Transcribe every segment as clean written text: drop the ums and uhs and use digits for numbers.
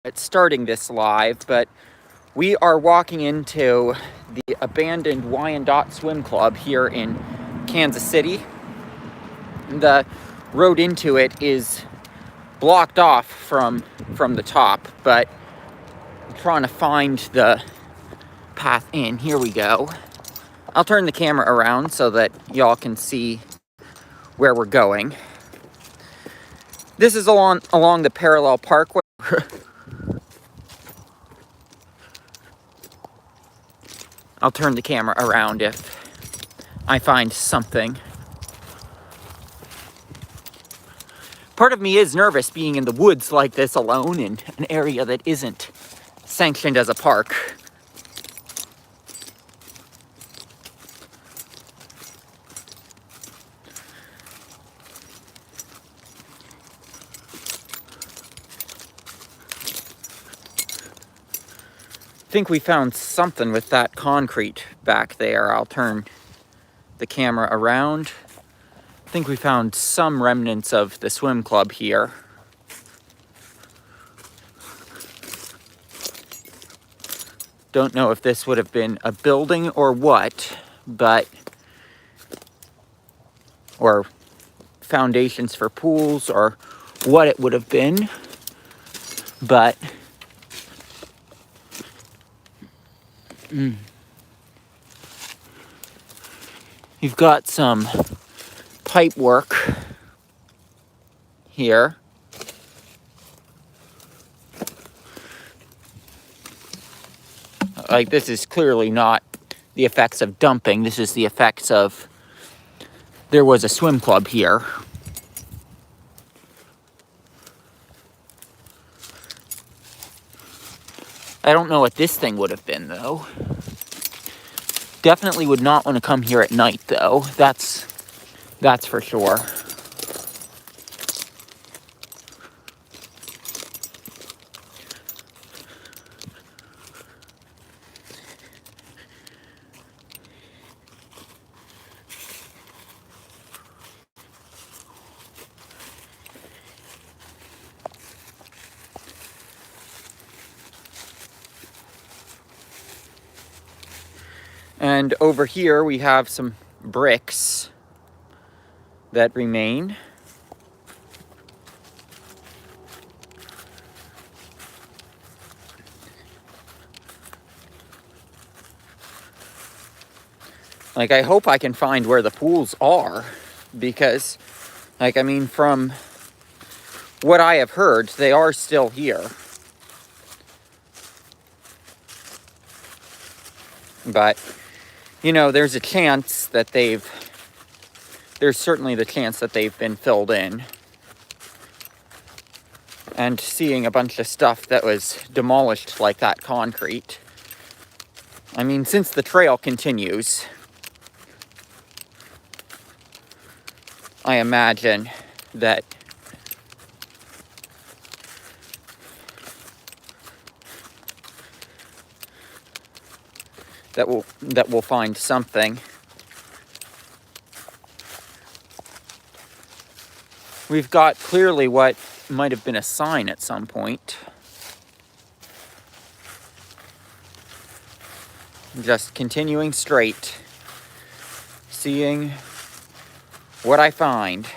at starting this live, but we are walking into the abandoned Wyandot Swim Club here in Kansas City. The road into it is blocked off from the top, but I'm trying to find the path in. Here we go. I'll turn the camera around so that y'all can see where we're going. This is along the parallel parkway. I'll turn the camera around if I find something. Part of me is nervous being in the woods like this alone in an area that isn't sanctioned as a park. I think we found something with that concrete back there. I'll turn the camera around. I think we found some remnants of the swim club here. Don't know if this would have been a building or what, or foundations for pools or what it would have been, but you've got some pipe work here. Like, this is clearly not the effects of dumping. This is the effects of there was a swim club here. I don't know what this thing would have been, though. Definitely would not want to come here at night, though. That's for sure. And over here we have some bricks that remain. Like, I hope I can find where the pools are, because, like, I mean, from what I have heard, they are still here. But, you know, there's certainly the chance that they've been filled in. And seeing a bunch of stuff that was demolished like that concrete. I mean, since the trail continues, I imagine that we'll find something. We've got clearly what might have been a sign at some point. Just continuing straight, seeing what I find.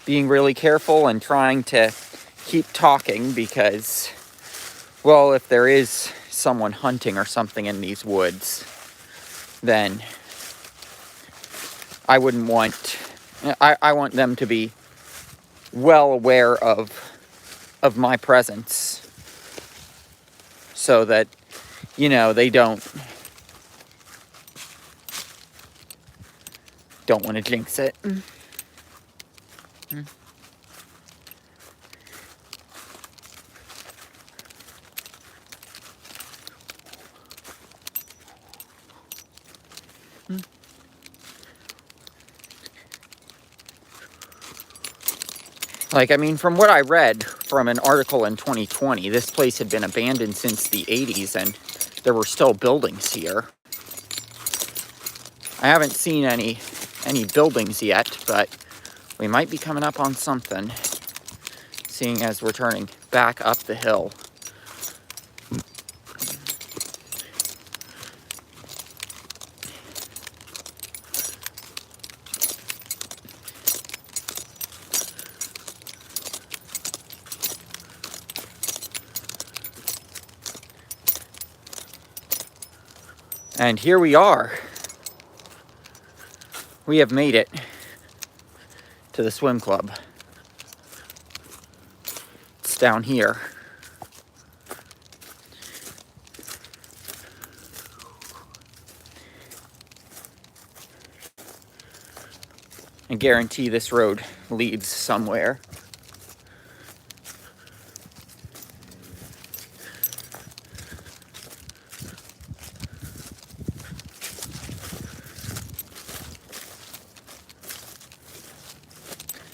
Being really careful and trying to keep talking because, well, if there is someone hunting or something in these woods, then I wouldn't want... I want them to be well aware of my presence so that, you know, they don't want to jinx it. Like, I mean, from what I read from an article in 2020, this place had been abandoned since the 80s, and there were still buildings here. I haven't seen any buildings yet, but we might be coming up on something. seeing as we're turning back up the hill. And here we are. We have made it to the swim club. It's down here. I guarantee this road leads somewhere.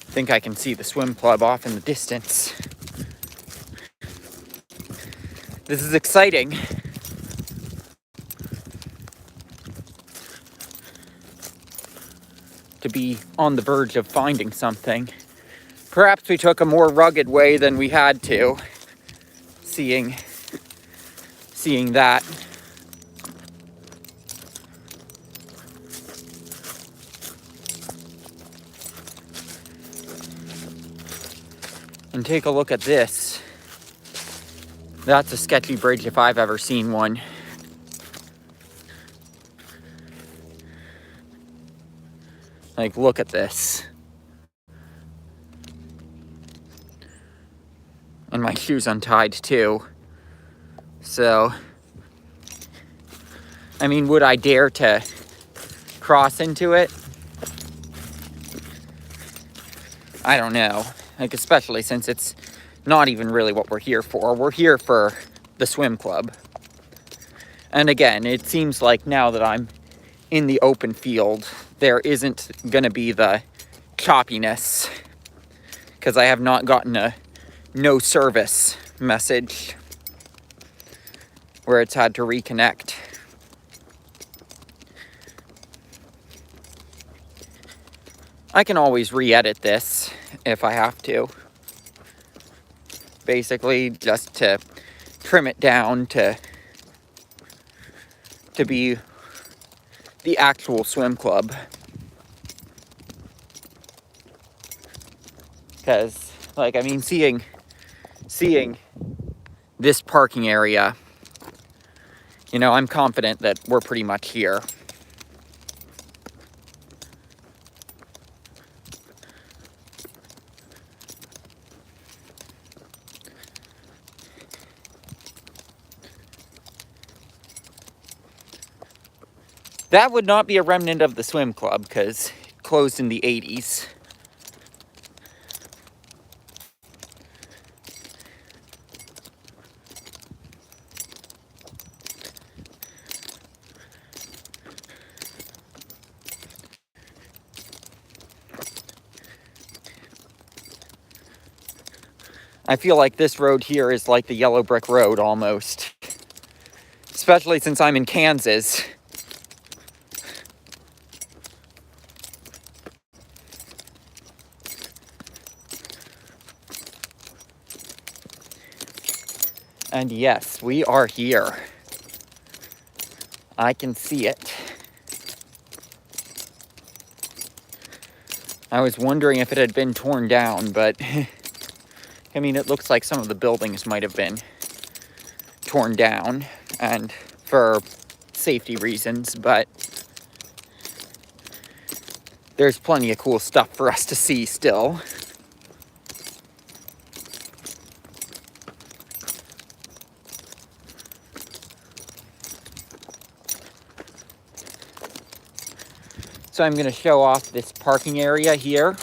I think I can see the swim club off in the distance. This is exciting. To be on the verge of finding something. Perhaps we took a more rugged way than we had to, seeing that. And take a look at this. That's a sketchy bridge if I've ever seen one. Like, look at this. And my shoe's untied too. So, I mean, would I dare to cross into it? I don't know. Like, especially since it's not even really what we're here for. We're here for the swim club. And again, it seems like now that I'm in the open field, there isn't gonna be the choppiness, because I have not gotten a no service message where it's had to reconnect. I can always re-edit this if I have to. Basically, just to trim it down to be the actual swim club. Because, like, I mean, seeing this parking area, you know, I'm confident that we're pretty much here. That would not be a remnant of the swim club, because it closed in the 80s. I feel like this road here is like the yellow brick road almost. Especially since I'm in Kansas. And yes, we are here. I can see it. I was wondering if it had been torn down, but I mean, it looks like some of the buildings might have been torn down, and for safety reasons, but there's plenty of cool stuff for us to see still. So I'm going to show off this parking area here.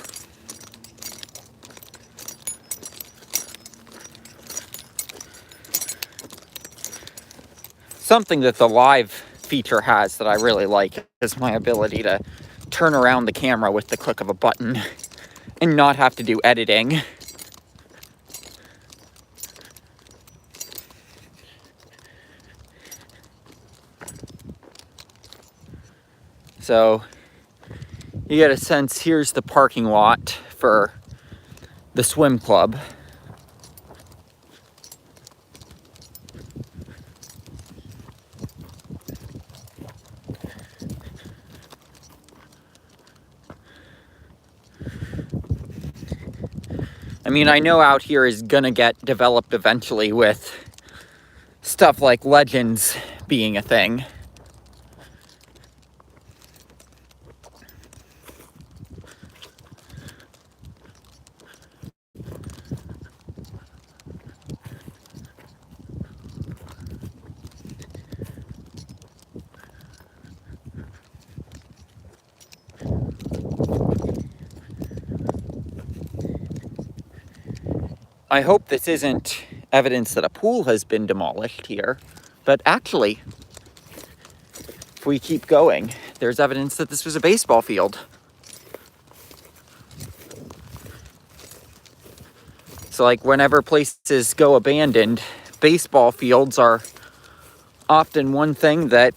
Something that the live feature has that I really like is my ability to turn around the camera with the click of a button and not have to do editing. So you get a sense, here's the parking lot for the swim club. I mean, I know out here is gonna get developed eventually with stuff like legends being a thing. I hope this isn't evidence that a pool has been demolished here, but actually, if we keep going, there's evidence that this was a baseball field. So like whenever places go abandoned, baseball fields are often one thing that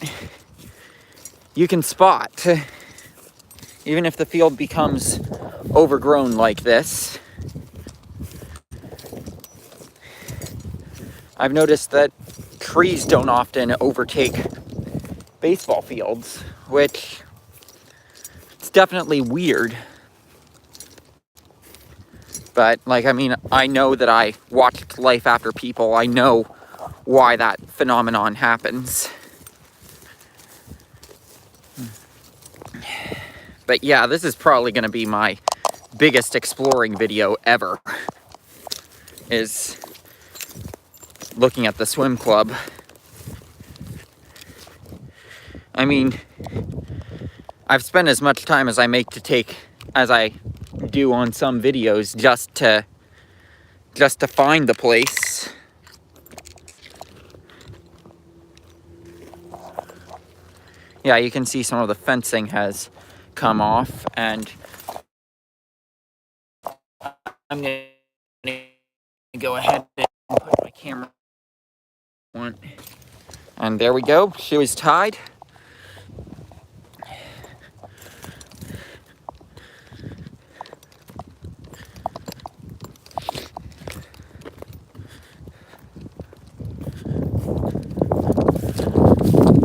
you can spot. Even if the field becomes overgrown like this. I've noticed that trees don't often overtake baseball fields, which it's definitely weird. But, like, I mean, I know that I watched Life After People. I know why that phenomenon happens. But yeah, this is probably going to be my biggest exploring video ever. Is looking at the swim club. I mean, I've spent as much time as I do on some videos just to find the place. Yeah, you can see some of the fencing has come off, and I'm gonna go ahead and put my camera on. And there we go, shoe is tied.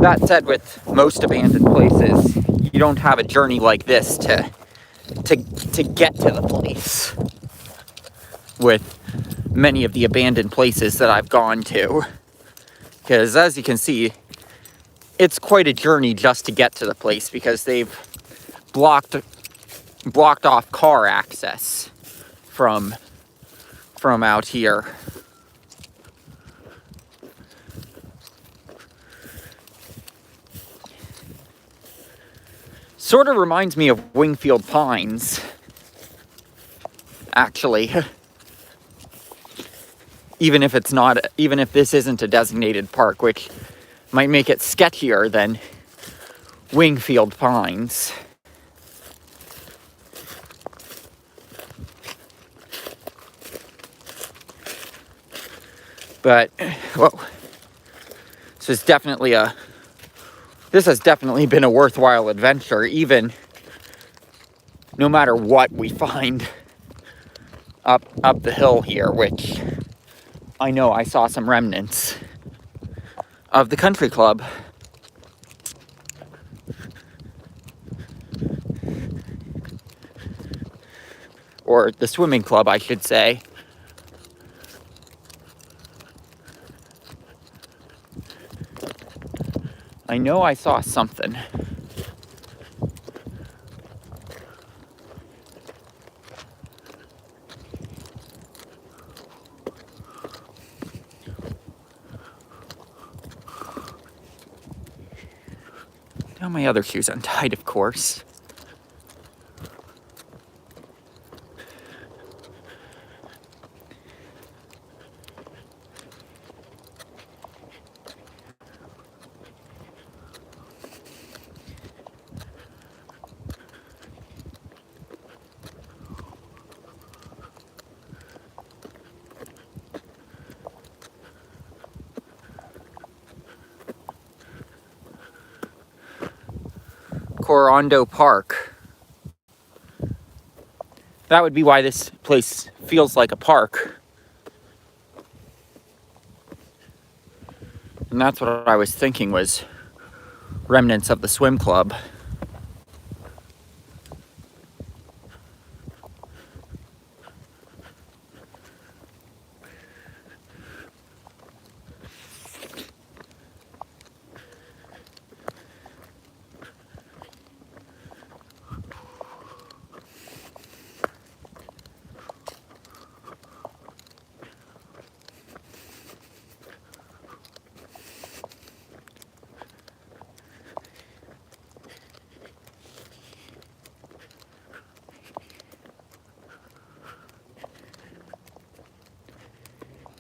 That said, with most abandoned places, you don't have a journey like this to get to the place. With many of the abandoned places that I've gone to. Because as you can see, it's quite a journey just to get to the place because they've blocked off car access from out here. Sort of reminds me of Wingfield Pines, actually. Even if this isn't a designated park, which might make it sketchier than Wingfield Pines. But, whoa. This has definitely been a worthwhile adventure, even no matter what we find up the hill here, which I know I saw some remnants of the country club. Or the swimming club, I should say. I know I saw something. Now my other shoe's untied, of course. Corondo Park. That would be why this place feels like a park. And that's what I was thinking was remnants of the swim club.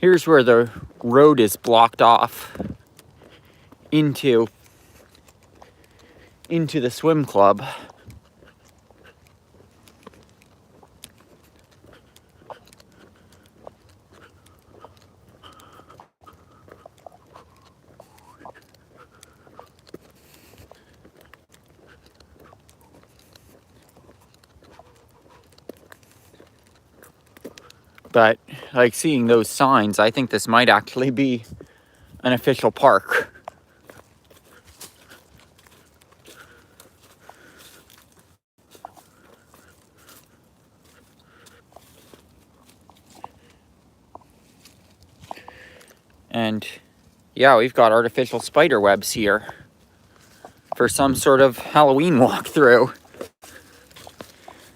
Here's where the road is blocked off into the swim club. But like seeing those signs, I think this might actually be an official park. And yeah, we've got artificial spider webs here for some sort of Halloween walkthrough.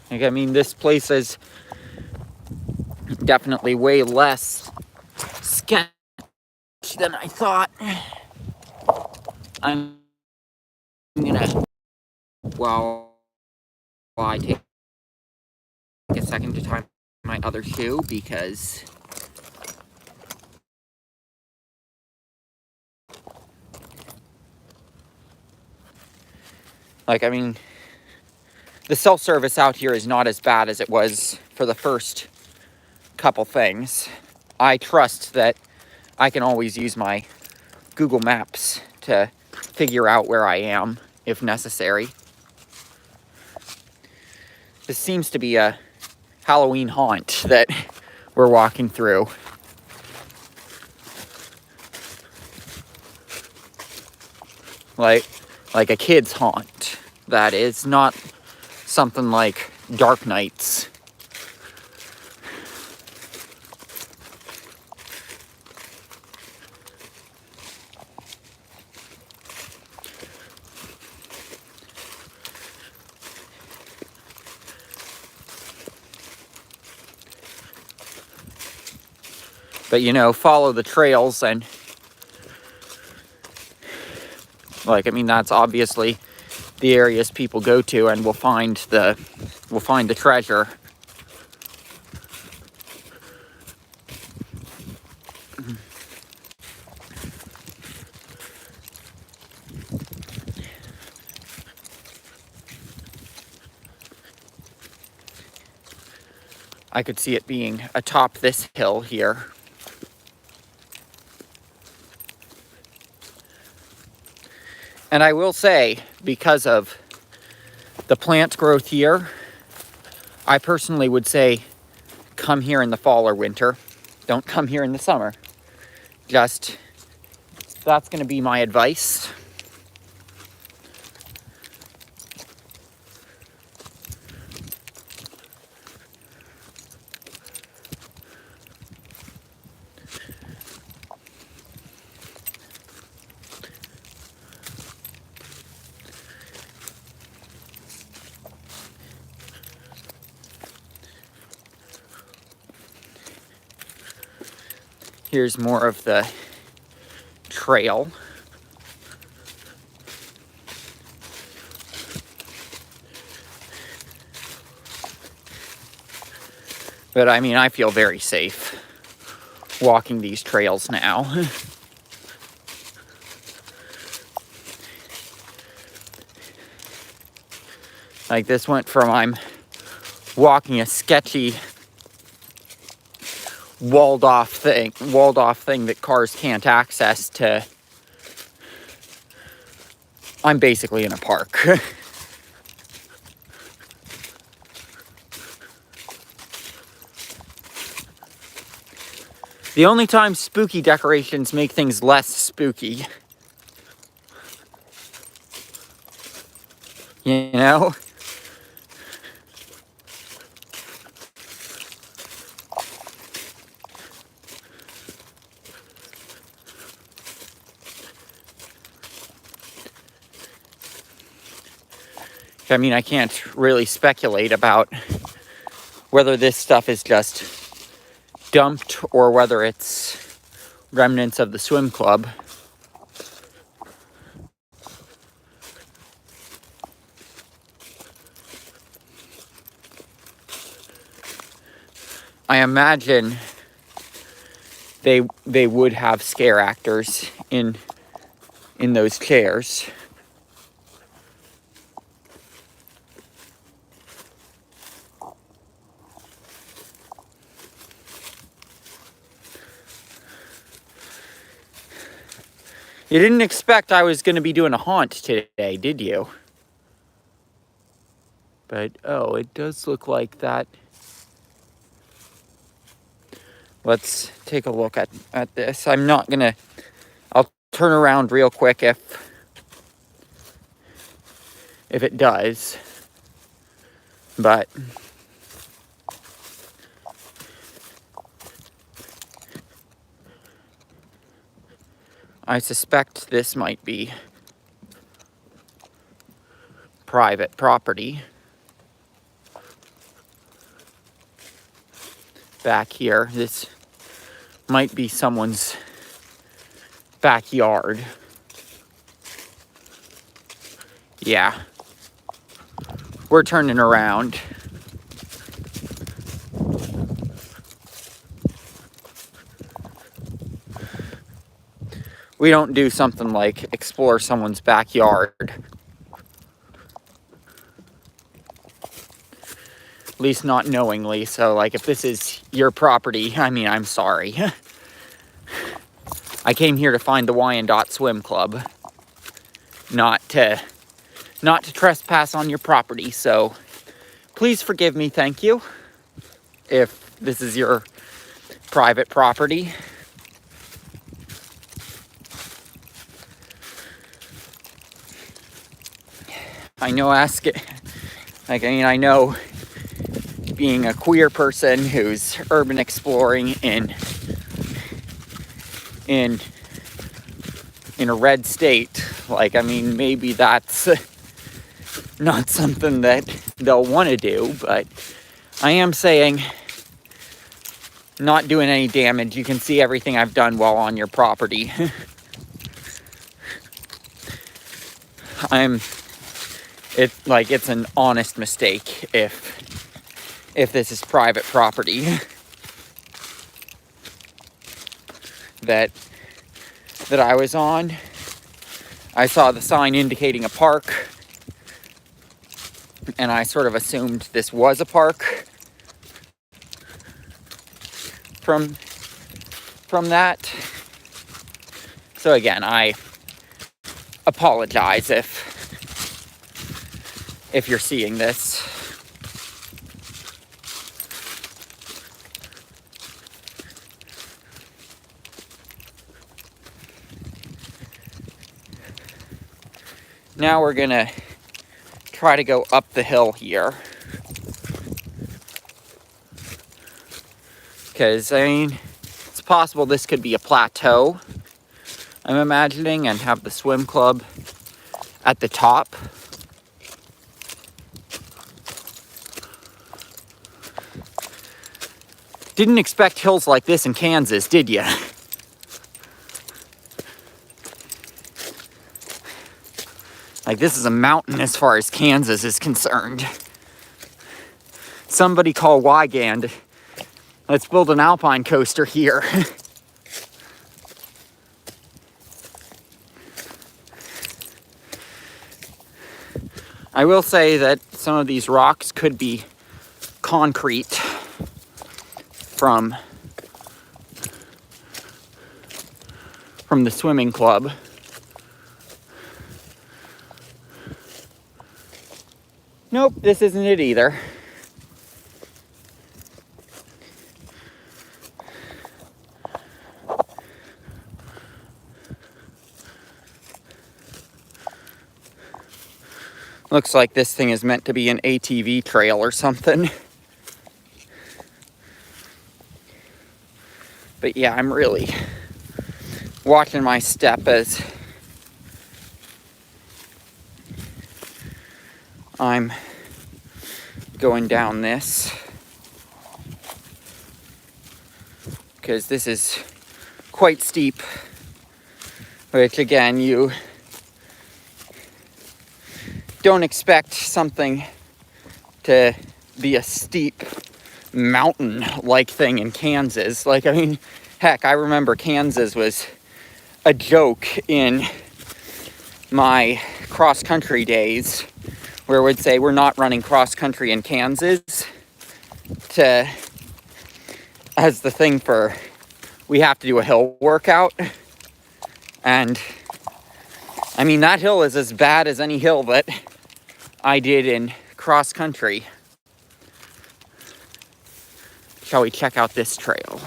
Like, I mean, this place is definitely way less sketchy than I thought. I'm gonna, well, I take a second to tie my other shoe because like, I mean, the self-service out here is not as bad as it was for the first couple things. I trust that I can always use my Google Maps to figure out where I am if necessary. This seems to be a Halloween haunt that we're walking through. Like a kid's haunt. That is not something like Dark Nights. But, you know, follow the trails and, like, I mean, that's obviously the areas people go to, and we'll find the treasure. I could see it being atop this hill here. And I will say, because of the plant growth here, I personally would say come here in the fall or winter. Don't come here in the summer. Just, that's going to be my advice. Here's more of the trail. But I mean, I feel very safe walking these trails now. Like, this went from I'm walking a sketchy walled off thing that cars can't access to I'm basically in a park. The only time spooky decorations make things less spooky. You know? I mean, I can't really speculate about whether this stuff is just dumped or whether it's remnants of the swim club. I imagine they would have scare actors in those chairs. You didn't expect I was going to be doing a haunt today, did you? But, oh, it does look like that. Let's take a look at this. I'm not going to... I'll turn around real quick if it does. But... I suspect this might be private property. Back here, this might be someone's backyard. Yeah. We're turning around. We don't do something like explore someone's backyard. At least not knowingly. So, like, if this is your property, I mean, I'm sorry. I came here to find the Wyandot Swim Club. Not to trespass on your property. So, please forgive me, thank you. If this is your private property. I know I know being a queer person who's urban exploring in a red state, like, I mean, maybe that's not something that they'll want to do, but I am saying not doing any damage. You can see everything I've done while on your property. It's an honest mistake if this is private property that I was on. I saw the sign indicating a park, and I sort of assumed this was a park from that. So again, I apologize if you're seeing this. Now we're gonna try to go up the hill here. Because, I mean, it's possible this could be a plateau, I'm imagining, and have the swim club at the top. Didn't expect hills like this in Kansas, did ya? Like, this is a mountain as far as Kansas is concerned. Somebody call Wyandot. Let's build an alpine coaster here. I will say that some of these rocks could be concrete from the swimming club. Nope, this isn't it either. Looks like this thing is meant to be an ATV trail or something. But yeah, I'm really watching my step as I'm going down this, because this is quite steep, which again, you don't expect something to be a steep mountain-like thing in Kansas. Like, I mean, Heck, I remember Kansas was a joke in my cross-country days, where it would say we're not running cross-country in Kansas, as the thing for we have to do a hill workout. And I mean, that hill is as bad as any hill that I did in cross-country. Shall we check out this trail?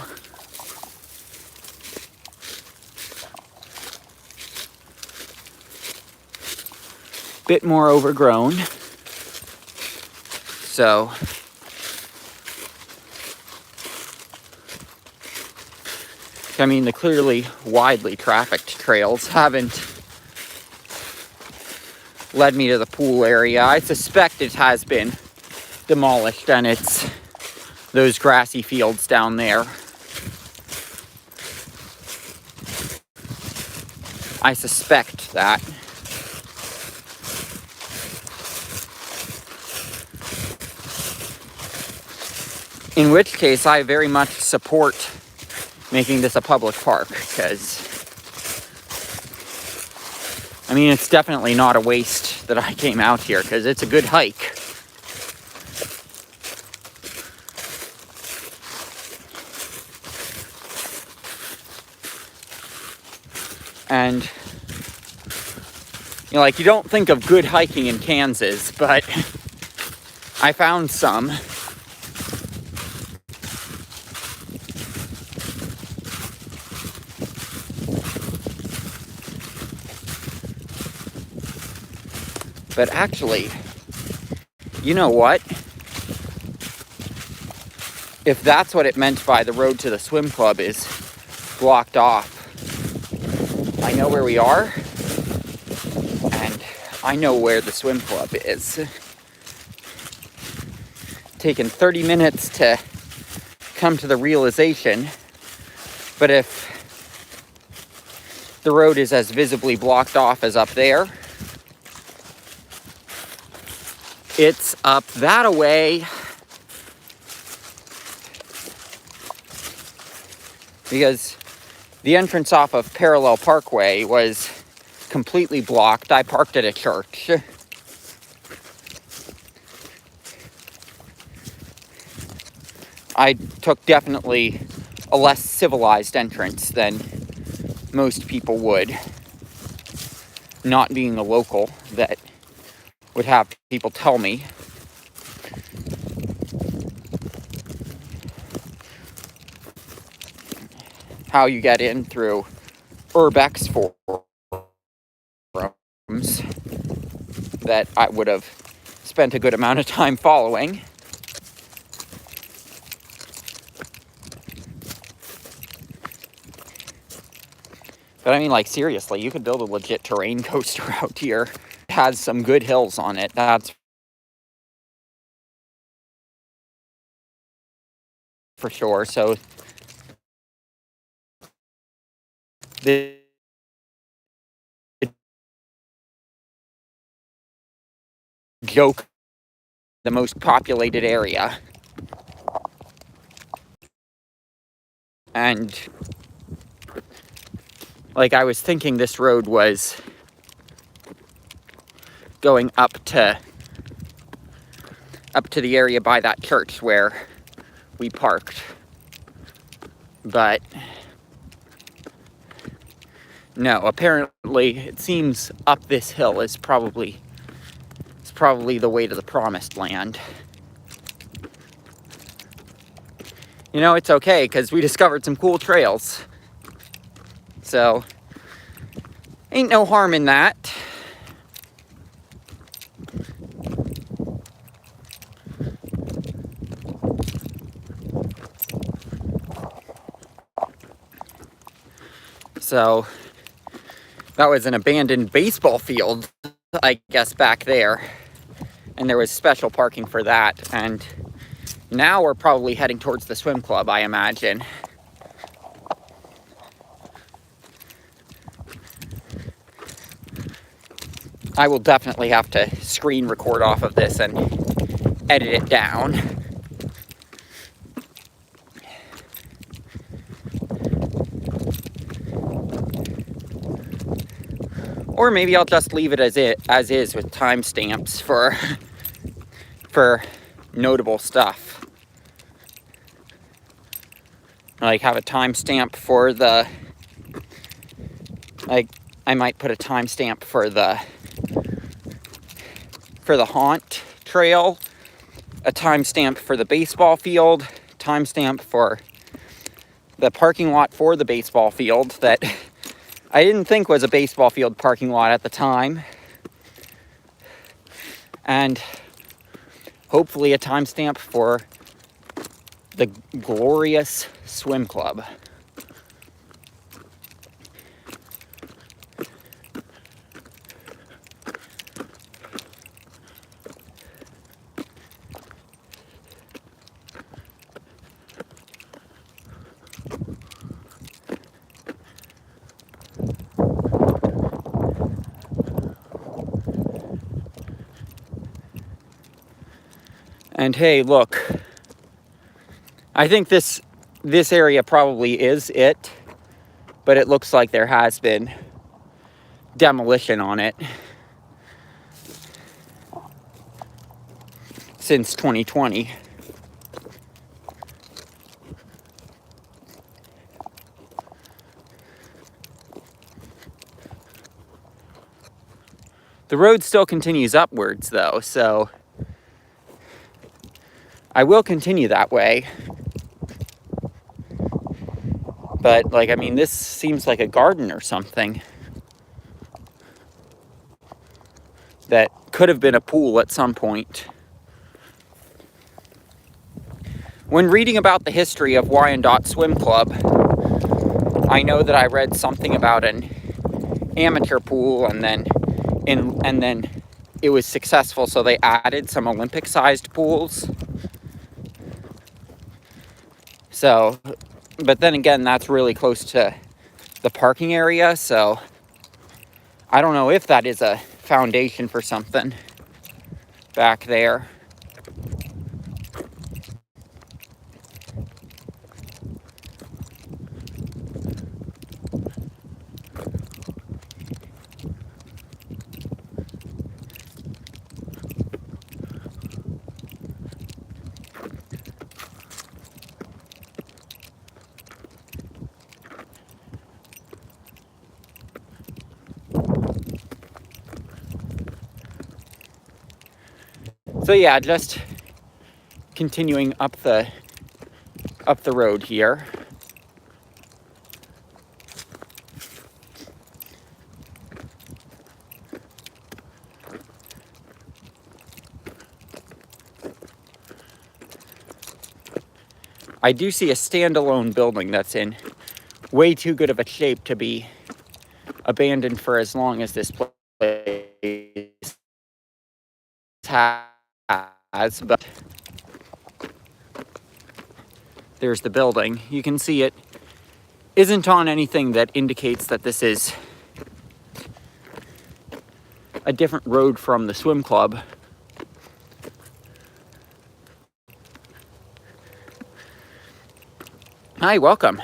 Bit more overgrown. So I mean, the clearly widely trafficked trails haven't led me to the pool area. I suspect it has been demolished, and it's those grassy fields down there. I suspect that. In which case, I very much support making this a public park, because I mean, it's definitely not a waste that I came out here, because it's a good hike. And you know, like, you don't think of good hiking in Kansas, but I found some. But actually, you know what? If that's what it meant by the road to the swim club is blocked off, I know where we are, and I know where the swim club is. Taken 30 minutes to come to the realization, but if the road is as visibly blocked off as up there, it's up that away, because the entrance off of Parallel Parkway was completely blocked. I parked at a church. I took definitely a less civilized entrance than most people would, not being a local that would have people tell me. How you get in through Urbex forums that I would have spent a good amount of time following. But I mean, like, seriously, you could build a legit terrain coaster out here. It has some good hills on it, that's for sure. So the joke, the most populated area. And like, I was thinking this road was going up to the area by that church where we parked. But no, apparently it seems up this hill is probably the way to the promised land. You know, it's okay, because we discovered some cool trails. So, ain't no harm in that. So, that was an abandoned baseball field, I guess, back there. And there was special parking for that. And now we're probably heading towards the swim club, I imagine. I will definitely have to screen record off of this and edit it down. Or maybe I'll just leave it as is with timestamps for notable stuff. Like have a timestamp for the, like I might put a timestamp for the haunt trail, a timestamp for the baseball field, timestamp for the parking lot for the baseball field that I didn't think was a baseball field parking lot at the time. And hopefully a timestamp for the glorious swim club. And hey, look, I think this area probably is it, but it looks like there has been demolition on it since 2020. The road still continues upwards though, so I will continue that way. But, like, I mean, this seems like a garden or something that could have been a pool at some point. When reading about the history of Wyandot Swim Club, I know that I read something about an amateur pool, and then it was successful, so they added some Olympic-sized pools. So, but then again, that's really close to the parking area, so I don't know if that is a foundation for something back there. So yeah, just continuing up the road here. I do see a standalone building that's in way too good of a shape to be abandoned for as long as this place has, but there's the building. You can see it isn't on anything that indicates that this is a different road from the swim club. Hi, welcome.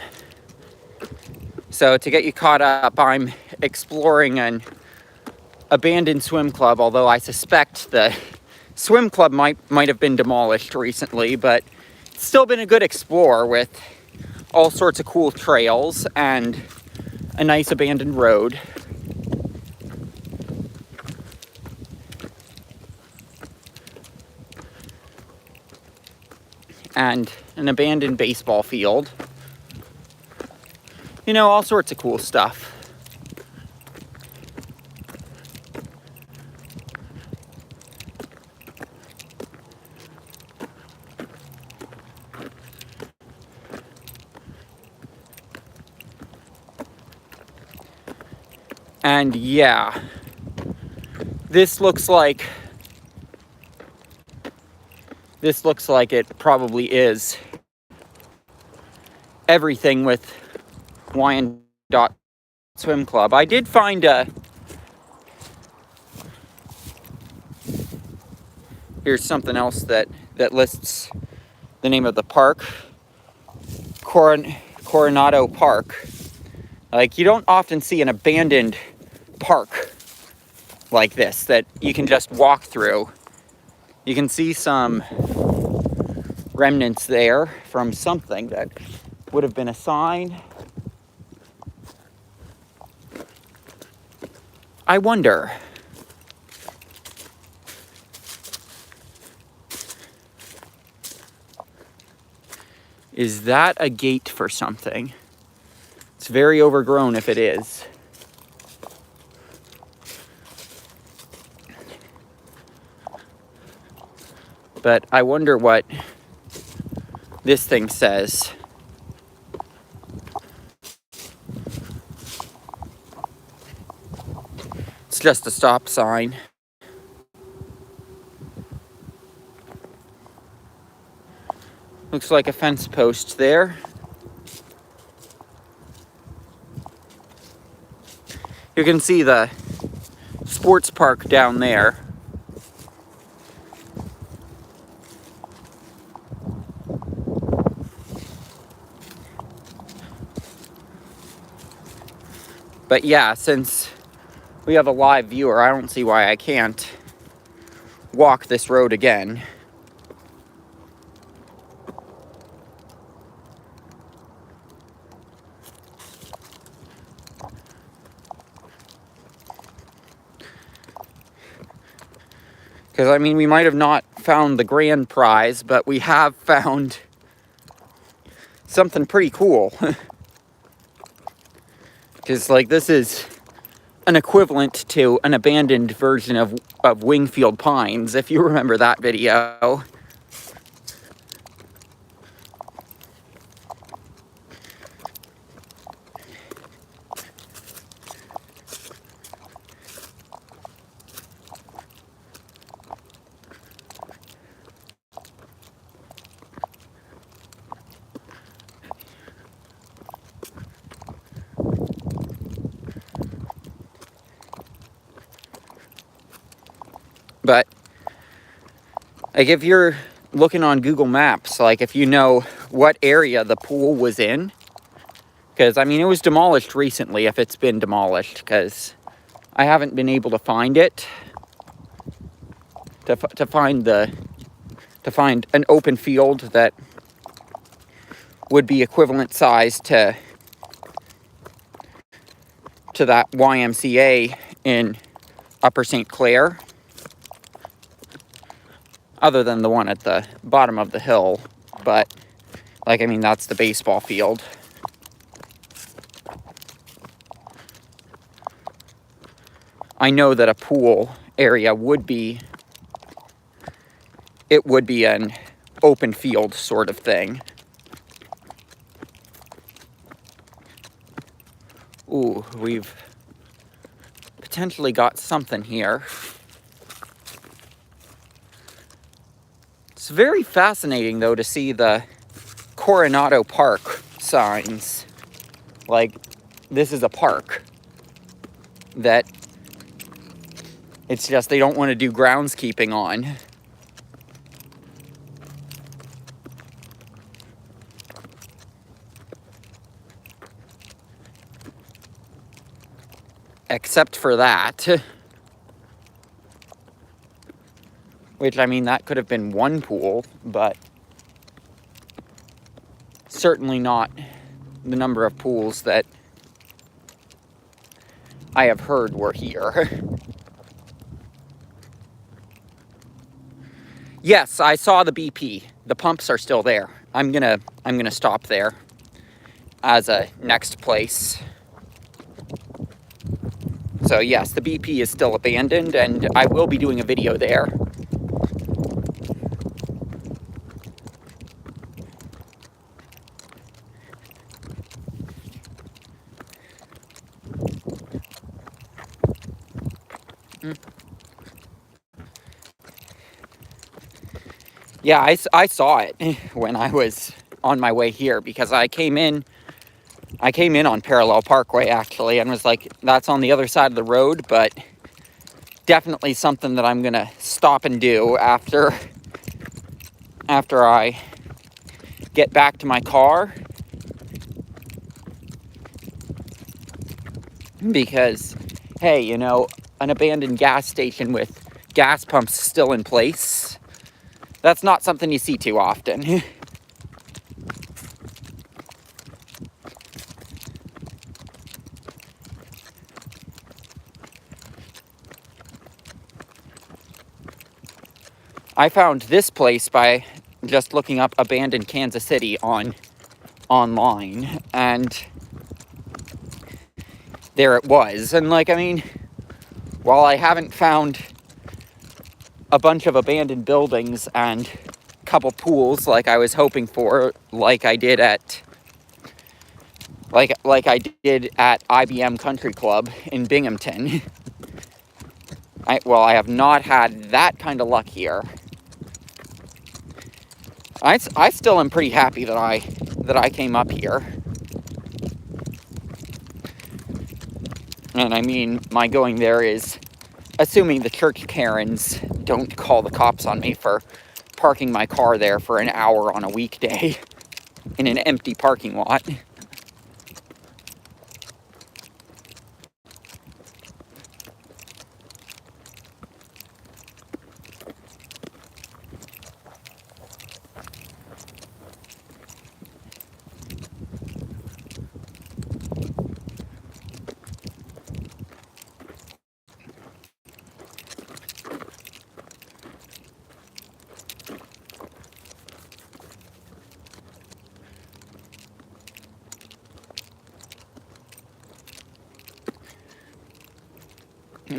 So to get you caught up, I'm exploring an abandoned swim club, although I suspect the swim club might have been demolished recently, but it's still been a good explore with all sorts of cool trails and a nice abandoned road. And an abandoned baseball field. You know, all sorts of cool stuff. And yeah, this looks like it probably is everything with Wyandot Swim Club. I did find here's something else that lists the name of the park, Coronado Park. Like, you don't often see an abandoned park like this that you can just walk through. You can see some remnants there from something that would have been a sign. I wonder. Is that a gate for something? It's very overgrown if it is. But I wonder what this thing says. It's just a stop sign. Looks like a fence post there. You can see the sports park down there. But yeah, since we have a live viewer, I don't see why I can't walk this road again. Because, I mean, we might have not found the grand prize, but we have found something pretty cool. Because, like, this is an equivalent to an abandoned version of Wingfield Pines, if you remember that video. But, like, if you're looking on Google Maps, like, if you know what area the pool was in, because, I mean, it was demolished recently, if it's been demolished, because I haven't been able to find it, to find an open field that would be equivalent size to that YMCA in Upper St. Clair. Other than the one at the bottom of the hill, but, like, I mean, that's the baseball field. I know that a pool area would be an open field sort of thing. Ooh, we've potentially got something here. It's very fascinating, though, to see the Coronado Park signs. Like, this is a park that it's just they don't want to do groundskeeping on. Except for that. Which, I mean, that could have been one pool, but certainly not the number of pools that I have heard were here. Yes, I saw the BP. The pumps are still there. I'm gonna stop there as a next place. So yes, the BP is still abandoned, and I will be doing a video there. Yeah, I saw it when I was on my way here, because I came in on Parallel Parkway, actually, and was like, that's on the other side of the road, but definitely something that I'm gonna stop and do after I get back to my car. Because, hey, you know, an abandoned gas station with gas pumps still in place. That's not something you see too often. I found this place by just looking up abandoned Kansas City online, and there it was. And like, I mean, while I haven't found a bunch of abandoned buildings and a couple pools like I was hoping for, like I did at IBM Country Club in Binghamton, I have not had that kind of luck here. I still am pretty happy that I came up here. And I mean, my going there is assuming the church Karens don't call the cops on me for parking my car there for an hour on a weekday in an empty parking lot.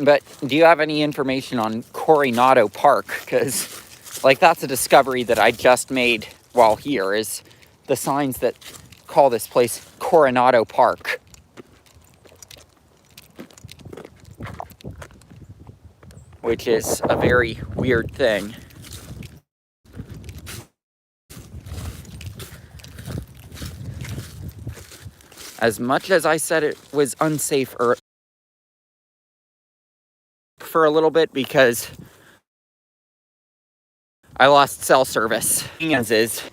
But do you have any information on Coronado Park? Because, like, that's a discovery that I just made while here, is the signs that call this place Coronado Park. Which is a very weird thing. As much as I said it was unsafe for a little bit because I lost cell service. Is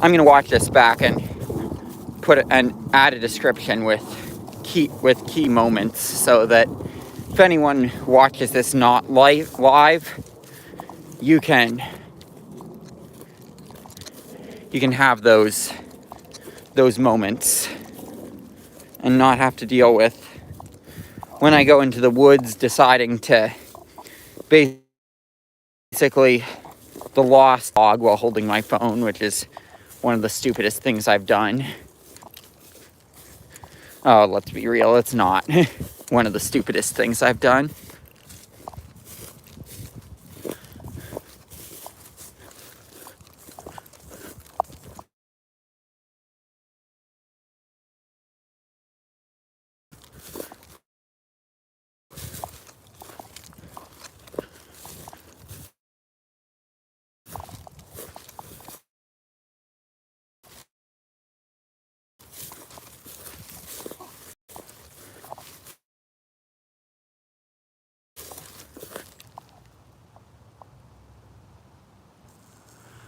I'm gonna watch this back and add a description with key moments so that if anyone watches this not live, you can have those moments and not have to deal with when I go into the woods deciding to basically the lost dog while holding my phone, which is one of the stupidest things I've done. Oh, let's be real, it's not one of the stupidest things I've done.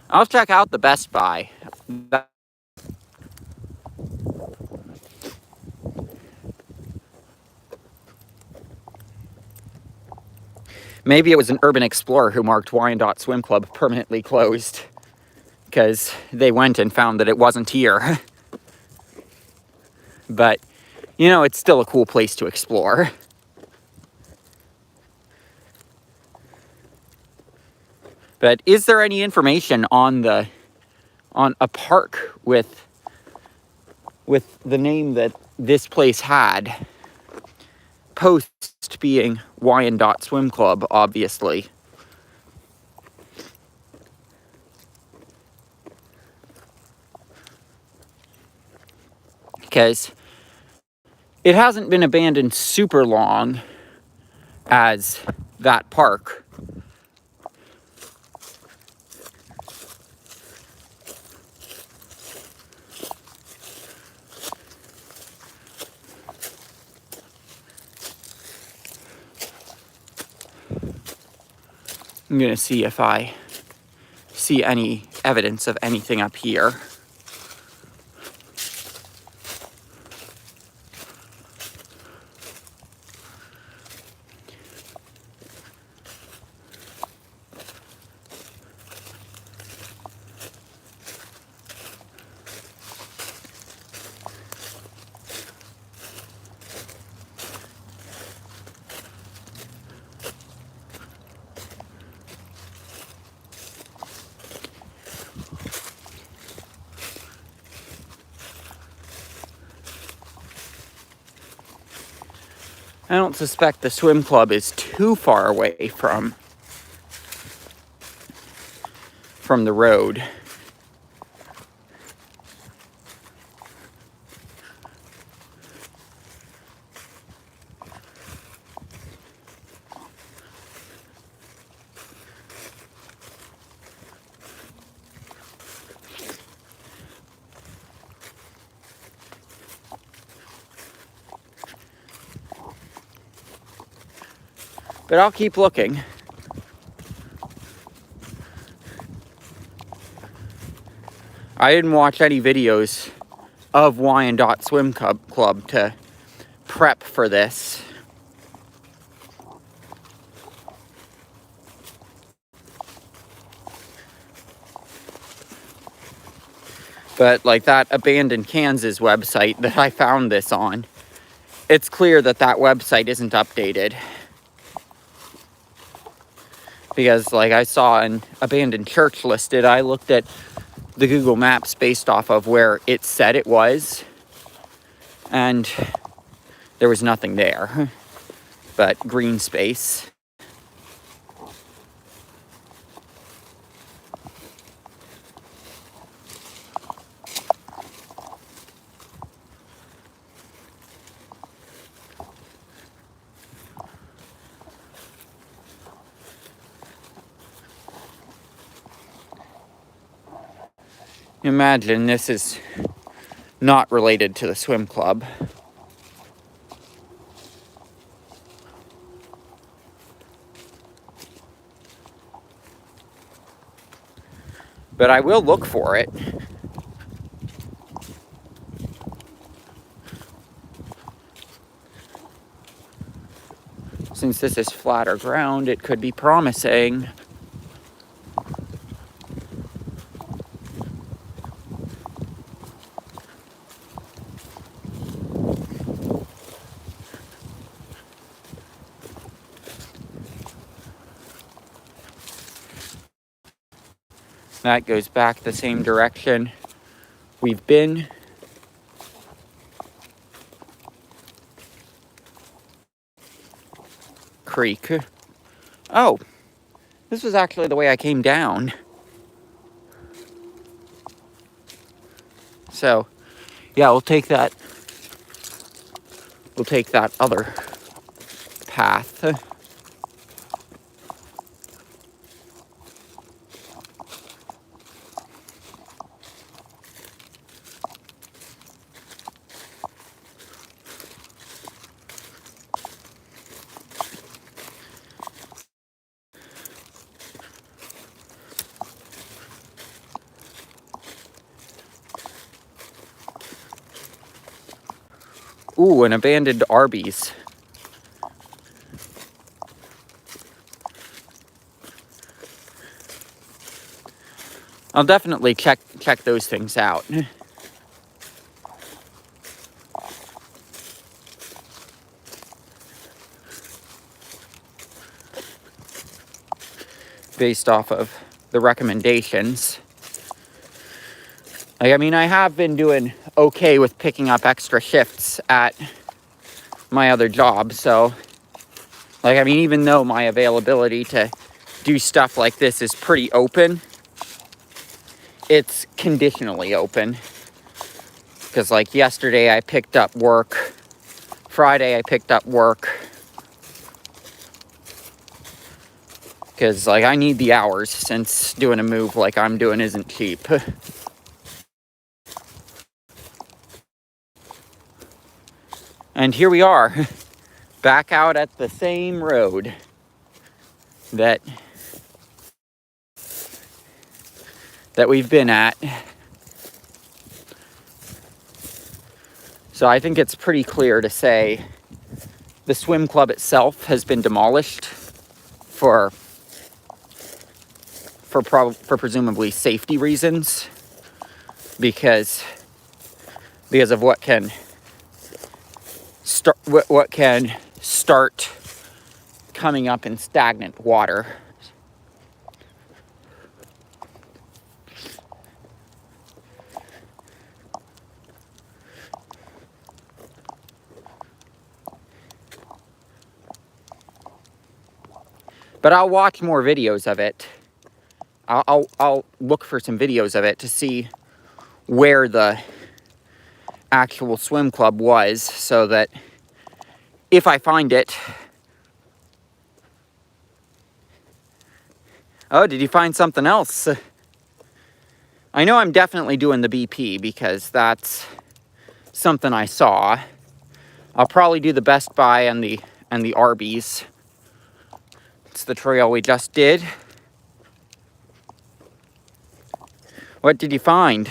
I'll check out the Best Buy. Maybe it was an urban explorer who marked Wyandot Swim Club permanently closed because they went and found that it wasn't here. But, you know, it's still a cool place to explore. But is there any information on a park with the name that this place had? Post being Wyandot Swim Club, obviously. Because it hasn't been abandoned super long as that park. I'm gonna see if I see any evidence of anything up here. I don't suspect the swim club is too far away from the road. But I'll keep looking. I didn't watch any videos of Wyandot Swim Club to prep for this. But like that abandoned Kansas website that I found this on, it's clear that that website isn't updated. Because like I saw an abandoned church listed, I looked at the Google Maps based off of where it said it was, and there was nothing there but green space. Imagine this is not related to the swim club. But I will look for it. Since this is flatter ground, it could be promising. That goes back the same direction we've been. Creek. Oh, this was actually the way I came down. So, yeah, we'll take that other path. Ooh, an abandoned Arby's. I'll definitely check those things out. Based off of the recommendations. Like, I mean, I have been doing okay with picking up extra shifts at my other job, so, like, I mean, even though my availability to do stuff like this is pretty open, it's conditionally open. Because, like, yesterday I picked up work, Friday I picked up work, because, like, I need the hours, since doing a move like I'm doing isn't cheap. And here we are, back out at the same road that that we've been at. So I think it's pretty clear to say the swim club itself has been demolished for presumably safety reasons, because of what can start coming up in stagnant water. But I'll watch more videos of it. I'll look for some videos of it to see where the actual swim club was, so that if I find it... Oh, did you find something else? I know I'm definitely doing the BP because that's something I saw. I'll probably do the Best Buy and the Arby's. It's the trail we just did. What did you find?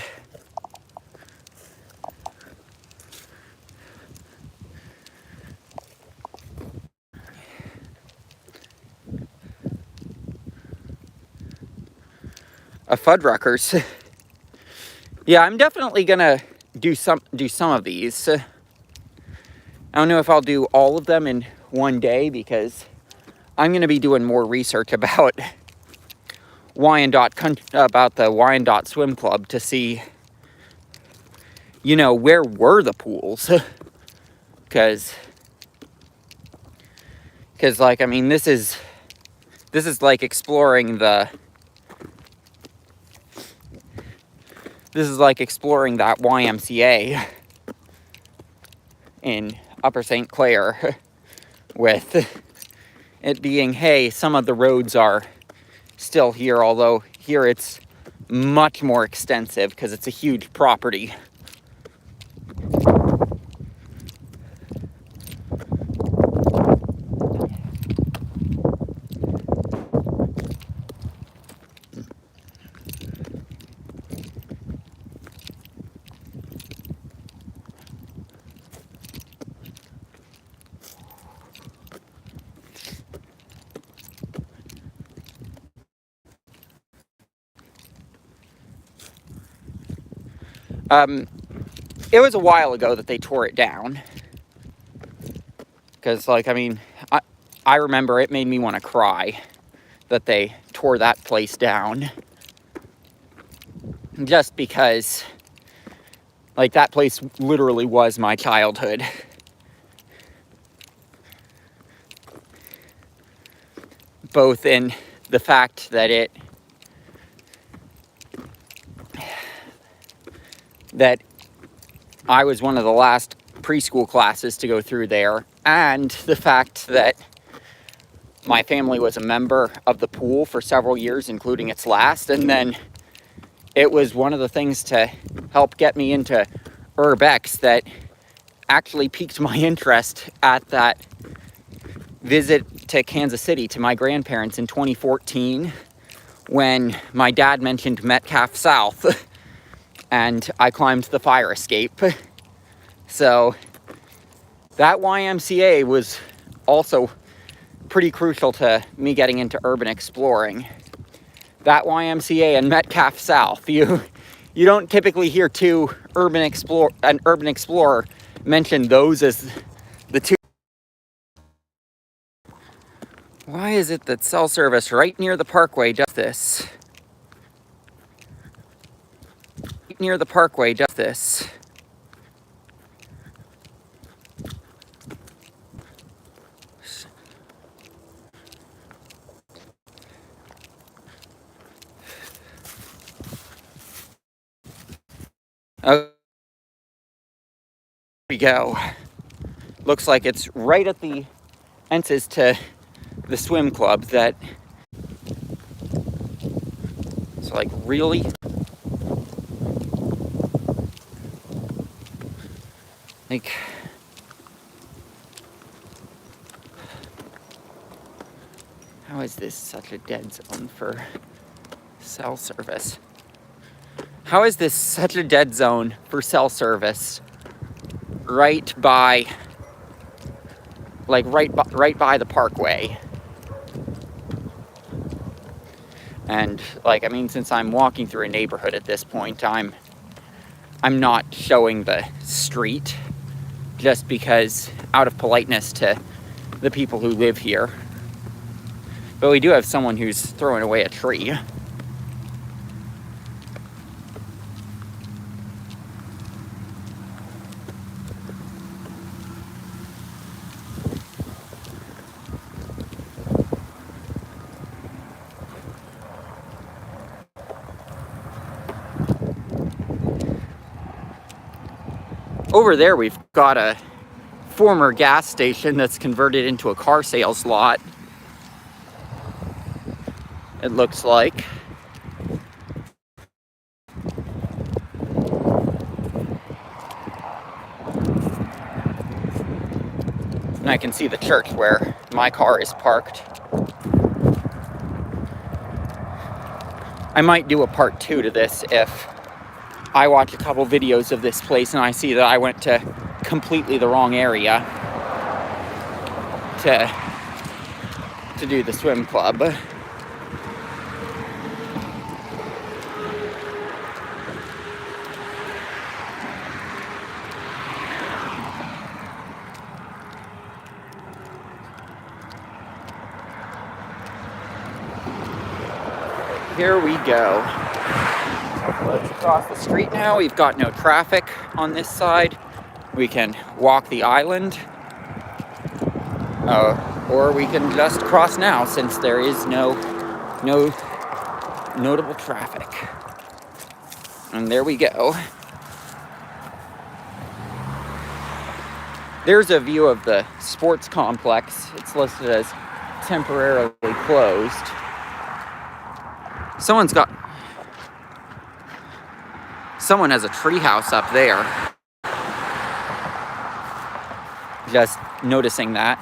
A Fuddruckers. Yeah, I'm definitely gonna do some of these. I don't know if I'll do all of them in one day, because I'm gonna be doing more research about the Wyandot Swim Club to see, you know, where were the pools? Because like, I mean, this is like exploring that YMCA in Upper St. Clair, with it being, hey, some of the roads are still here, although here it's much more extensive because it's a huge property. It was a while ago that they tore it down. Because, like, I mean, I remember it made me want to cry that they tore that place down. Just because, like, that place literally was my childhood. Both in the fact that I was one of the last preschool classes to go through there, and the fact that my family was a member of the pool for several years, including its last, and then it was one of the things to help get me into urbex that actually piqued my interest at that visit to Kansas City to my grandparents in 2014, when my dad mentioned Metcalf South and I climbed the fire escape. So that YMCA was also pretty crucial to me getting into urban exploring. That YMCA and Metcalf South. You don't typically hear an urban explorer mention those as the two. Why is it that cell service right near the parkway does this? Right near the parkway does this. Oh, there we go. Looks like it's right at the entrance to the swim club. That it's like, really? Like, how is this such a dead zone for cell service? How is this such a dead zone for cell service? Right by, like right by the parkway. And like, I mean, since I'm walking through a neighborhood at this point, I'm not showing the street just because out of politeness to the people who live here. But we do have someone who's throwing away a tree. Over there, we've got a former gas station that's converted into a car sales lot. It looks like. And I can see the church where my car is parked. I might do a part 2 to this if I watch a couple videos of this place and I see that I went to completely the wrong area to do the swim club. Here we go. Let's cross the street now. We've got no traffic on this side. We can walk the island. Or we can just cross now since there is no notable traffic. And there we go. There's a view of the sports complex. It's listed as temporarily closed. Someone has a treehouse up there. Just noticing that.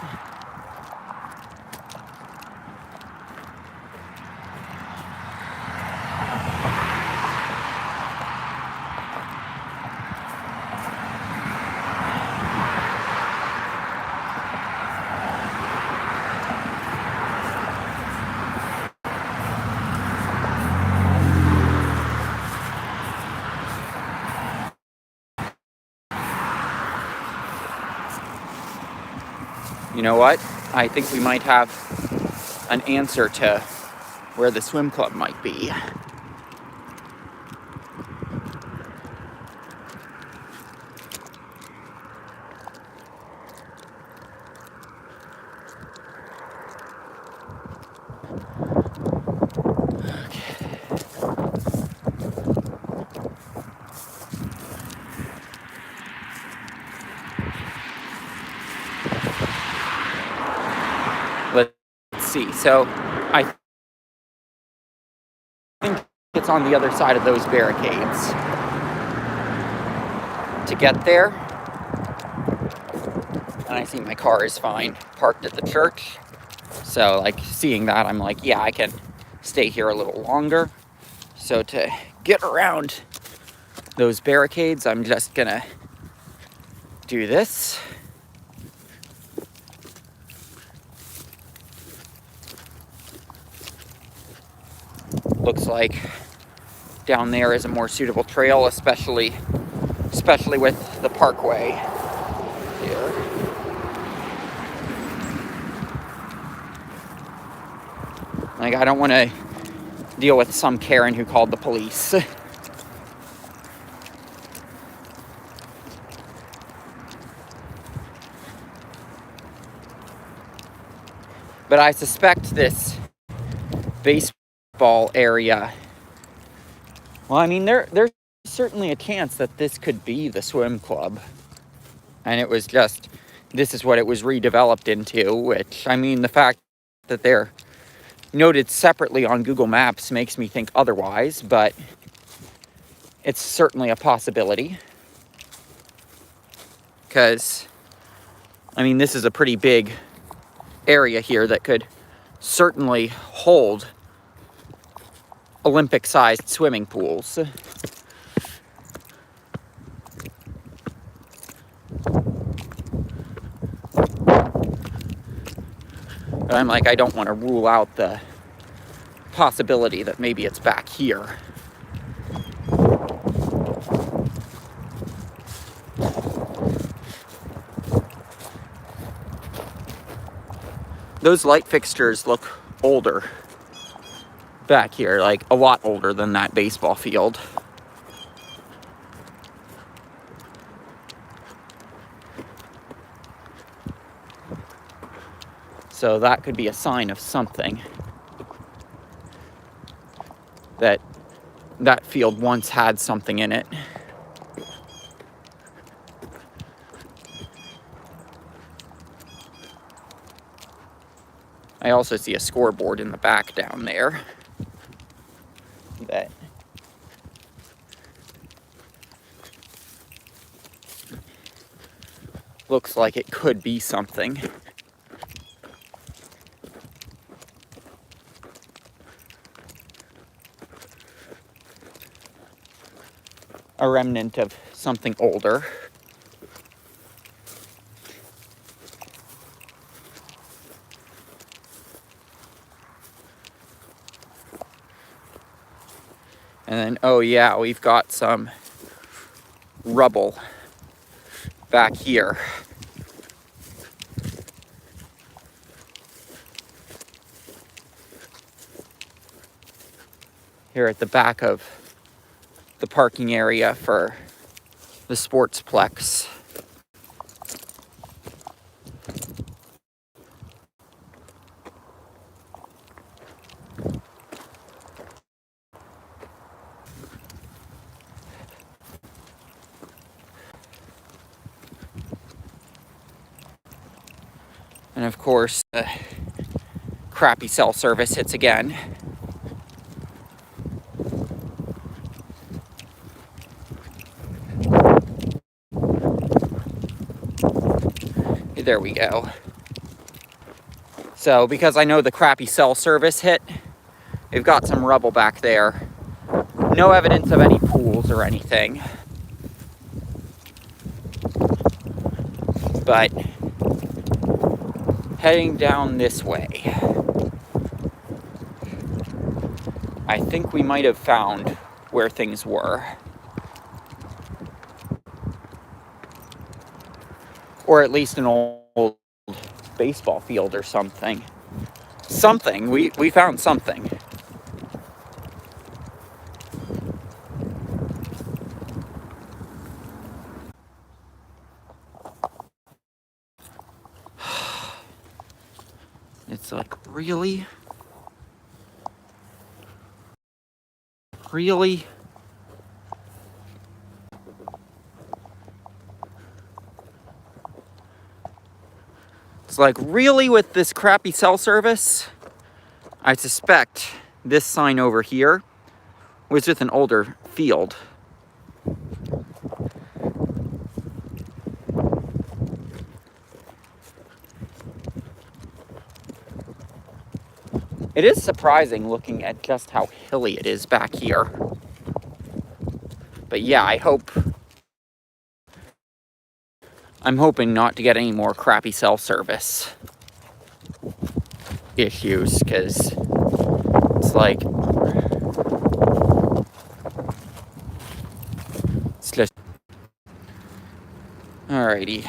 You know what? I think we might have an answer to where the swim club might be. Let's see. So I think it's on the other side of those barricades. To get there, and I see my car is fine, parked at the church. So like seeing that, I'm like, yeah, I can stay here a little longer. So to get around those barricades, I'm just gonna do this. Looks like down there is a more suitable trail, especially with the parkway here. Like, I don't want to deal with some Karen who called the police. But I suspect this baseball area, well, I mean, there's certainly a chance that this could be the swim club. And it was just, this is what it was redeveloped into, which, I mean, the fact that they're noted separately on Google Maps makes me think otherwise, but it's certainly a possibility. Because, I mean, this is a pretty big area here that could certainly hold Olympic-sized swimming pools. But I'm like, I don't want to rule out the possibility that maybe it's back here. Those light fixtures look older back here, like a lot older than that baseball field. So that could be a sign of something. That field once had something in it. I also see a scoreboard in the back down there that looks like it could be something. A remnant of something older. And then, oh yeah, we've got some rubble back here. Here at the back of the parking area for the Sportsplex. And of course, the crappy cell service hits again. There we go. So, because I know the crappy cell service hit, they've got some rubble back there. No evidence of any pools or anything. But heading down this way, I think we might have found where things were. Or at least an old baseball field or something. Something. We found something. It's like, really? Really? It's like, really, with this crappy cell service? I suspect this sign over here was with an older field. It is surprising looking at just how hilly it is back here. But yeah, I'm hoping not to get any more crappy cell service issues, because it's like, it's just, alrighty.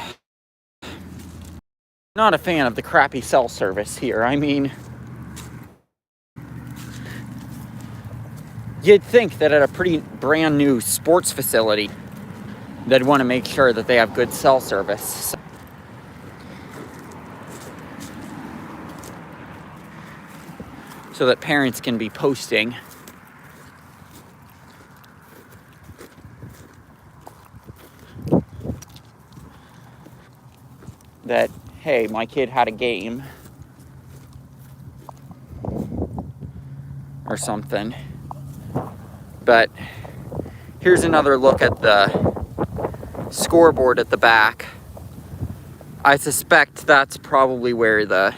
Not a fan of the crappy cell service here. I mean, you'd think that at a pretty brand new sports facility, they'd want to make sure that they have good cell service. So that parents can be posting that, hey, my kid had a game or something. But here's another look at the scoreboard at the back. I suspect that's probably where the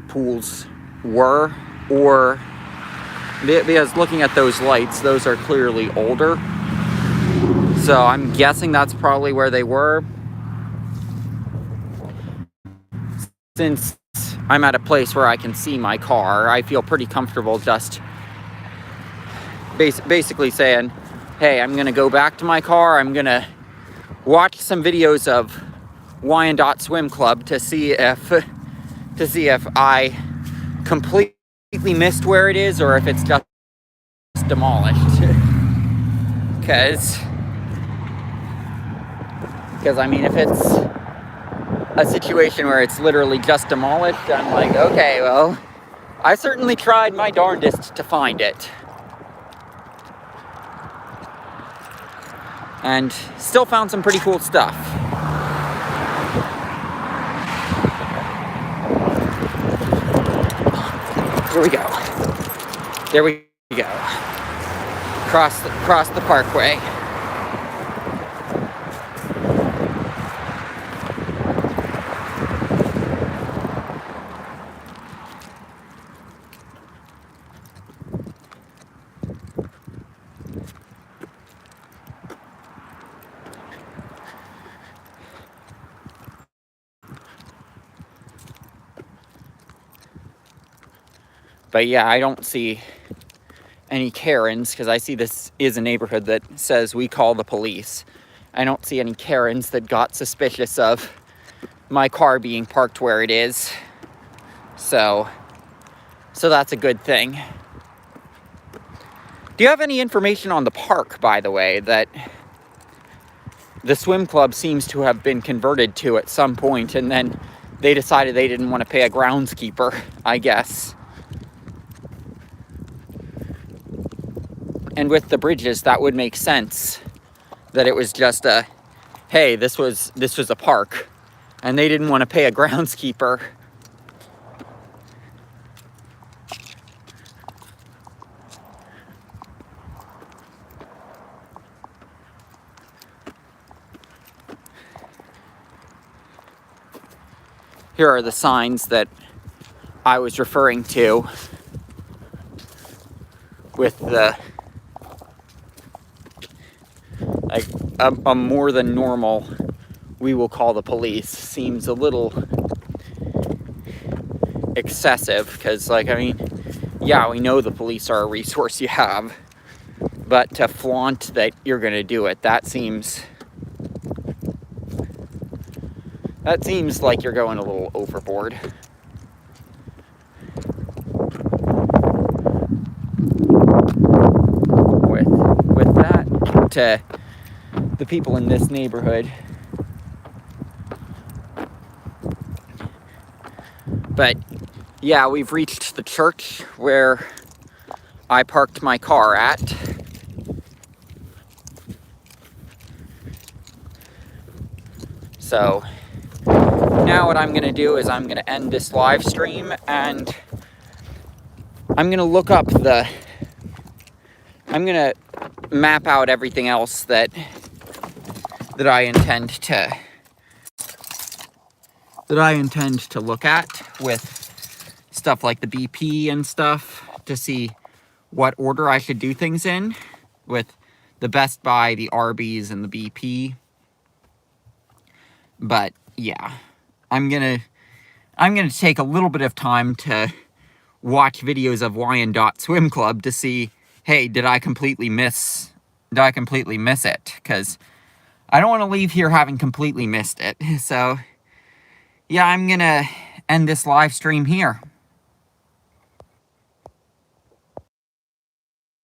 pools were, or because looking at those lights, those are clearly older. So I'm guessing that's probably where they were. Since I'm at a place where I can see my car. I feel pretty comfortable just basically saying, hey, I'm gonna go back to my car, I'm gonna watch some videos of Wyandot Swim Club to see if I completely missed where it is or if it's just demolished. Because I mean, if it's a situation where it's literally just demolished, I'm like, okay, well, I certainly tried my darndest to find it. And still found some pretty cool stuff. Here we go. There we go. Cross the parkway. But yeah, I don't see any Karens, because I see this is a neighborhood that says we call the police. I don't see any Karens that got suspicious of my car being parked where it is. So that's a good thing. Do you have any information on the park, by the way, that the swim club seems to have been converted to at some point, and then they decided they didn't want to pay a groundskeeper, I guess. And with the bridges, that would make sense. That it was just a, hey, this was a park, and they didn't want to pay a groundskeeper. Here are the signs that I was referring to with the like a more than normal we will call the police seems a little excessive, because like, I mean, yeah, we know the police are a resource you have, but to flaunt that you're gonna do it, that seems like you're going a little overboard. With that, to the people in this neighborhood. But yeah, we've reached the church where I parked my car at. So now what I'm gonna do is I'm gonna end this live stream, and I'm gonna look up I'm gonna map out everything else that I intend to look at with stuff like the BP and stuff, to see what order I should do things in with the Best Buy, the Arby's, and the BP. But yeah, I'm gonna take a little bit of time to watch videos of Wyandot Swim Club to see, hey, did I completely miss it? Because I don't want to leave here having completely missed it. So yeah, I'm gonna end this live stream here.